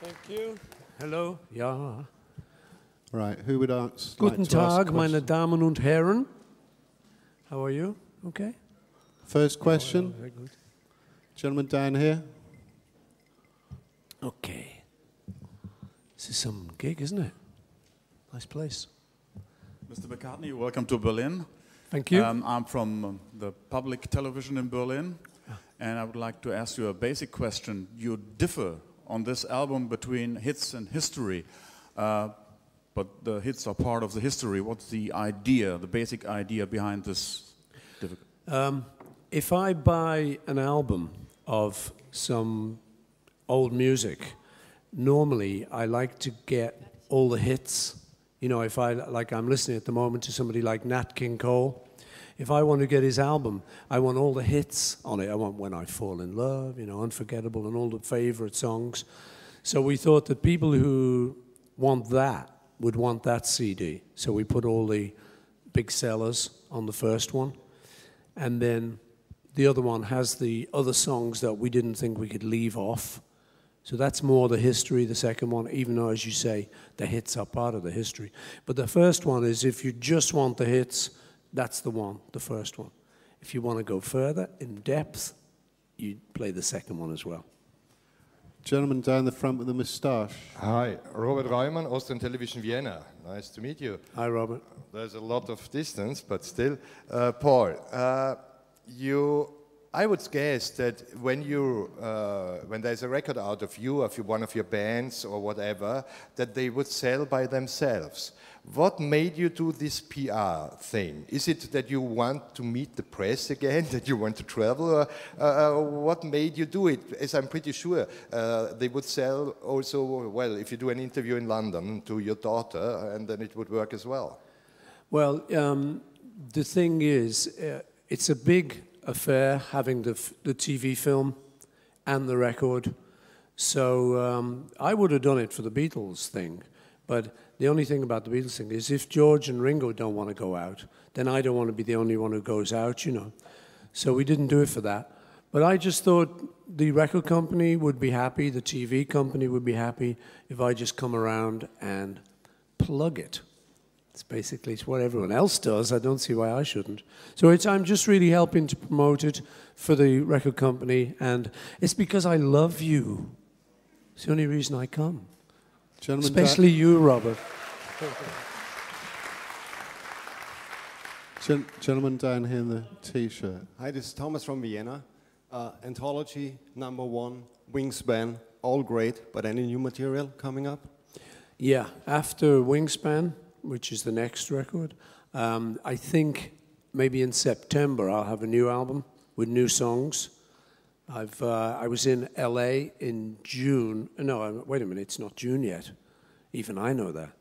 Thank you. Hello. Ja. Right, who would ask? Guten like to ask Tag, meine questions? Damen und Herren. How are you? Okay. First question, Very good. gentleman down here. Okay. This is some gig, isn't it? Nice place. Mr. McCartney, welcome to Berlin. Thank you. I'm from the public television in Berlin, and I would like to ask you a basic question. You differ on this album between hits and history, but the hits are part of the history. What's the idea, the basic idea behind this? If I buy an album of some old music, normally I like to get all the hits. You know, if I'm listening at the moment to somebody like Nat King Cole, if I want to get his album, I want all the hits on it. I want When I Fall in Love, you know, Unforgettable, and all the favorite songs. So we thought that people who want that would want that CD. So we put all the big sellers on the first one. And then the other one has the other songs that we didn't think we could leave off. So that's more the history, the second one, even though, as you say, the hits are part of the history. But the first one is, if you just want the hits, that's the one, the first one. If you want to go further, in depth, you play the second one as well. Gentleman down the front with the moustache. Hi, Robert Reumann, Austrian Television Vienna. Nice to meet you. Hi, Robert. There's a lot of distance, but still. Paul, I would guess that when there's a record out of you, of one of your bands or whatever, that they would sell by themselves. What made you do this PR thing? Is it that you want to meet the press again, that you want to travel, or what made you do it? As I'm pretty sure they would sell also, well, if you do an interview in London to your daughter, and then it would work as well. Well, the thing is, it's a big affair having the TV film and the record. So I would have done it for the Beatles thing, but the only thing about the Beatles thing is if George and Ringo don't want to go out, then I don't want to be the only one who goes out, you know. So we didn't do it for that. But I just thought the record company would be happy, the TV company would be happy if I just come around and plug it. It's what everyone else does. I don't see why I shouldn't. So I'm just really helping to promote it for the record company, and it's because I love you. It's the only reason I come. Gentleman Especially you, Robert. Gentleman down here in the T-shirt. Hi, this is Thomas from Vienna. Anthology #1, Wingspan, all great, but any new material coming up? Yeah, after Wingspan, which is the next record, I think maybe in September I'll have a new album with new songs. I was in LA in June. No, wait a minute, it's not June yet. Even I know that.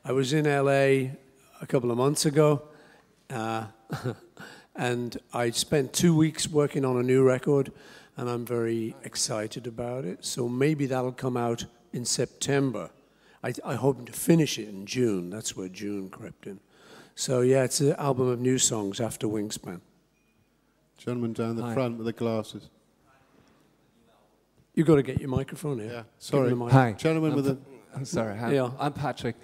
I was in LA a couple of months ago, and I spent 2 weeks working on a new record, and I'm very excited about it. So maybe that'll come out in September. I hope to finish it in June. That's where June crept in. So yeah, it's an album of new songs after Wingspan. Gentleman down the front with the glasses. You've got to get your microphone here. Yeah, sorry. Hi. Gentleman with the... I'm sorry. Yeah. I'm Patrick.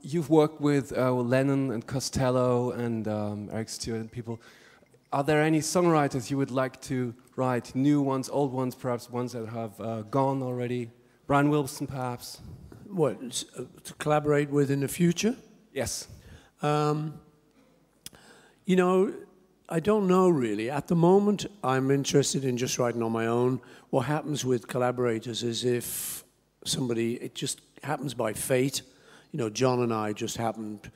You've worked with Lennon and Costello and Eric Stewart and people. Are there any songwriters you would like to write? New ones, old ones, perhaps ones that have gone already? Brian Wilson, perhaps? What, to collaborate with in the future? Yes. You know, I don't know really. At the moment, I'm interested in just writing on my own. What happens with collaborators is if it just happens by fate. You know, John and I just happened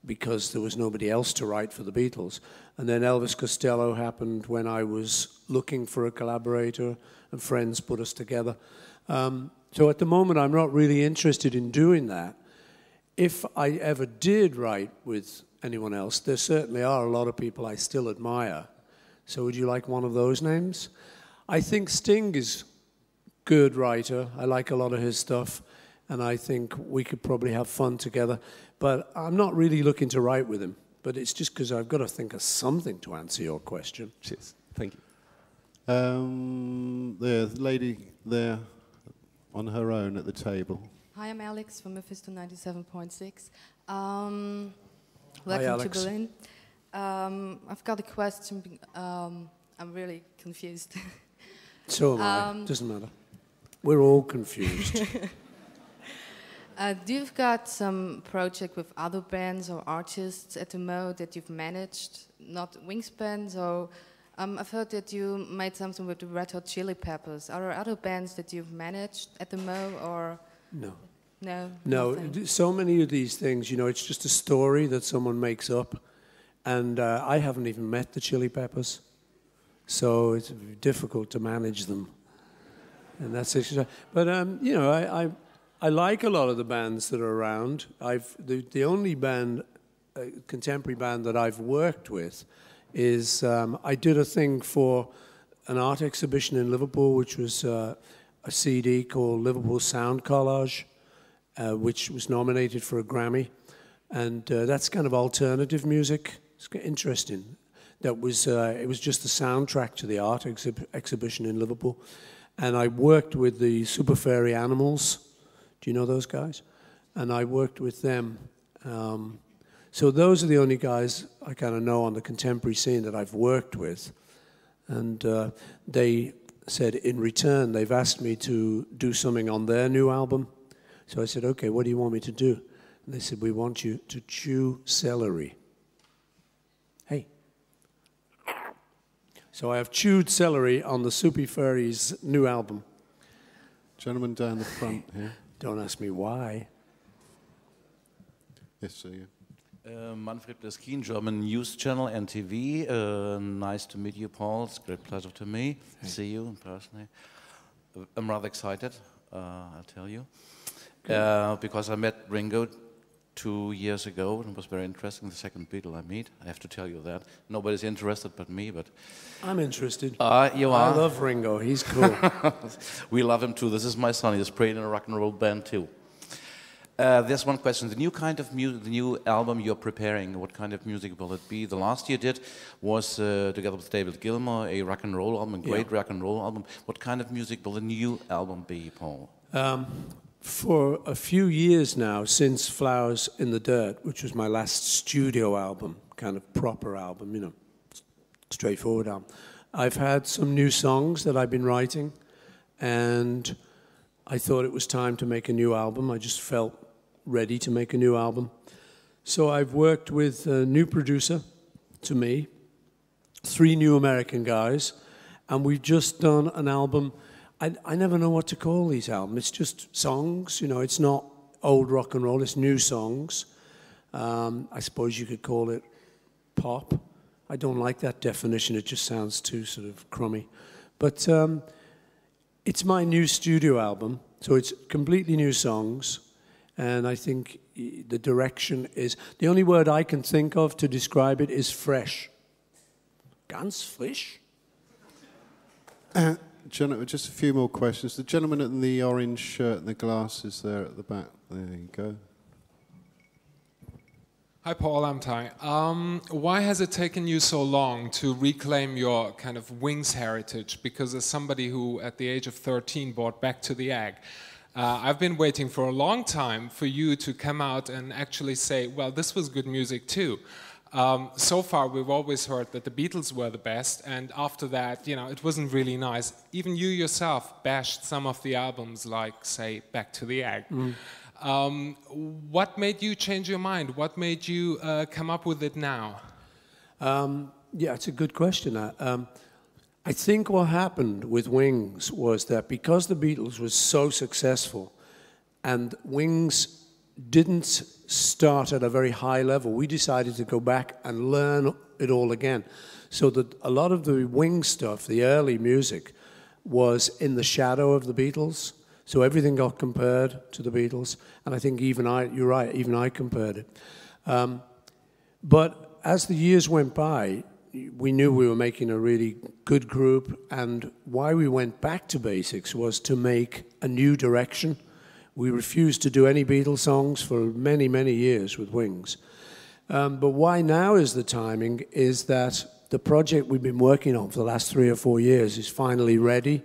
because there was nobody else to write for the Beatles. And then Elvis Costello happened when I was looking for a collaborator and friends put us together. So at the moment, I'm not really interested in doing that. If I ever did write with anyone else, there certainly are a lot of people I still admire. So would you like one of those names? I think Sting is a good writer. I like a lot of his stuff, and I think we could probably have fun together. But I'm not really looking to write with him. But it's just because I've got to think of something to answer your question. Cheers. Thank you. The lady there. on her own at the table. Hi, I'm Alex from Mephisto 97.6. Hi, Welcome Alex. to Berlin. I've got a question. I'm really confused. So am I. Doesn't matter. We're all confused. Do you've got some project with other bands or artists at the Mo that you've managed? Not Wingspan, so I've heard that you made something with the Red Hot Chili Peppers. Are there other bands that you've managed at the Mo, or? No. No? No, Nothing? so many of these things, you know, it's just a story that someone makes up. And I haven't even met the Chili Peppers. So it's difficult to manage them. And that's it. But, you know, I like a lot of the bands that are around. The only band, contemporary band that I've worked with is I did a thing for an art exhibition in Liverpool, which was a CD called Liverpool Sound Collage, which was nominated for a Grammy. And that's kind of alternative music. It's interesting. That was it was just the soundtrack to the art exhibition in Liverpool. And I worked with the Super Fairy Animals. Do you know those guys? And I worked with them. So those are the only guys I kind of know on the contemporary scene that I've worked with. And they said in return, they've asked me to do something on their new album. So I said, okay, what do you want me to do? And they said, we want you to chew celery. Hey. So I have chewed celery on the Super Fairies' new album. Gentleman down the front here. Don't ask me why. Yes, sir. Yeah. Manfred Bliskin, German news channel NTV. Nice to meet you, Paul. It's a great pleasure to me. Hey. See you in person. I'm rather excited, I'll tell you. Because I met Ringo 2 years ago, and it was very interesting. The second Beatle I meet, I have to tell you that. Nobody's interested but me, but... I'm interested. You are? I love Ringo. He's cool. We love him too. This is my son. He's playing in a rock and roll band too. There's one question. The new kind of music, the new album you're preparing, what kind of music will it be? The last you did was, together with David Gilmour, a rock and roll album, a great rock and roll album. What kind of music will the new album be, Paul? For a few years now, since Flowers in the Dirt, which was my last studio album, kind of proper album, you know, straightforward album, I've had some new songs that I've been writing, and I thought it was time to make a new album. I just felt ready to make a new album. So I've worked with a new producer, to me, 3 new American guys, and we've just done an album. I never know what to call these albums. It's just songs, you know, it's not old rock and roll, it's new songs. I suppose you could call it pop. I don't like that definition, it just sounds too sort of crummy. But it's my new studio album, so it's completely new songs, and I think the direction is, the only word I can think of to describe it is fresh. Ganz frisch? Just a few more questions. The gentleman in the orange shirt and the glasses there at the back. There you go. Hi, Paul. I'm Ty. Why has it taken you so long to reclaim your kind of Wings heritage? Because as somebody who, at the age of 13, bought Back to the Egg, I've been waiting for a long time for you to come out and actually say, well, this was good music too. So far, we've always heard that the Beatles were the best, and after that, you know, it wasn't really nice. Even you yourself bashed some of the albums, like, say, Back to the Egg. What made you change your mind? What made you come up with it now? Yeah, it's a good question. I think what happened with Wings was that because the Beatles was so successful, and Wings didn't start at a very high level, we decided to go back and learn it all again. So that a lot of the Wings stuff, the early music, was in the shadow of the Beatles. So everything got compared to the Beatles. And I think even you're right, even I compared it. But as the years went by, we knew we were making a really good group. And why we went back to basics was to make a new direction. We refused to do any Beatles songs for many, many years with Wings. But why now is the timing is that the project we've been working on for the last 3 or 4 years is finally ready.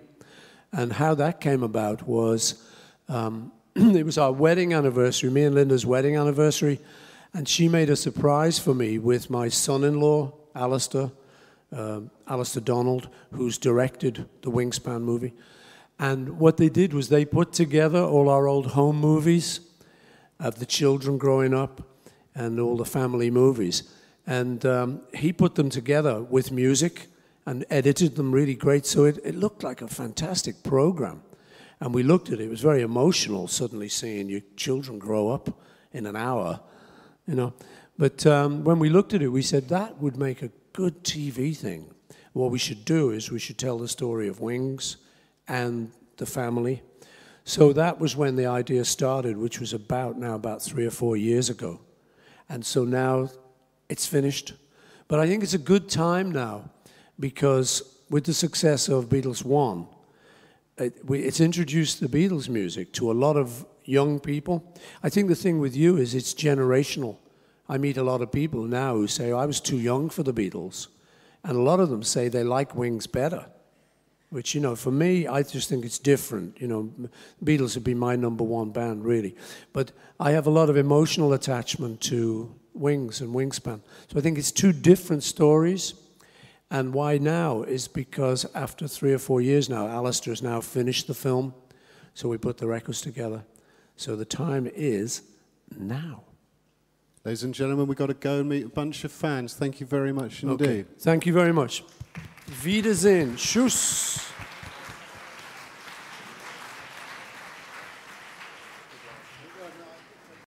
And how that came about was It was our wedding anniversary, me and Linda's wedding anniversary, and she made a surprise for me with my son-in-law, Alistair Donald, who's directed the Wingspan movie. And what they did was they put together all our old home movies of the children growing up and all the family movies. And he put them together with music and edited them really great. So it looked like a fantastic program. And we looked at it. It was very emotional, suddenly seeing your children grow up in an hour, you know. But when we looked at it, we said that would make a good TV thing. What we should do is we should tell the story of Wings and the family. So that was when the idea started, which was about 3 or 4 years ago. And so now it's finished. But I think it's a good time now because with the success of Beatles 1, it's introduced the Beatles music to a lot of young people. I think the thing with you is it's generational. I meet a lot of people now who say, I was too young for the Beatles. And a lot of them say they like Wings better. Which, you know, for me, I just think it's different. You know, Beatles would be my #1 band, really. But I have a lot of emotional attachment to Wings and Wingspan. So I think it's two different stories. And why now is because after 3 or 4 years now, Alistair's now finished the film. So we put the records together. So the time is now. Ladies and gentlemen, we've got to go and meet a bunch of fans. Thank you very much indeed. Okay. Thank you very much. Wiedersehen. Tschüss.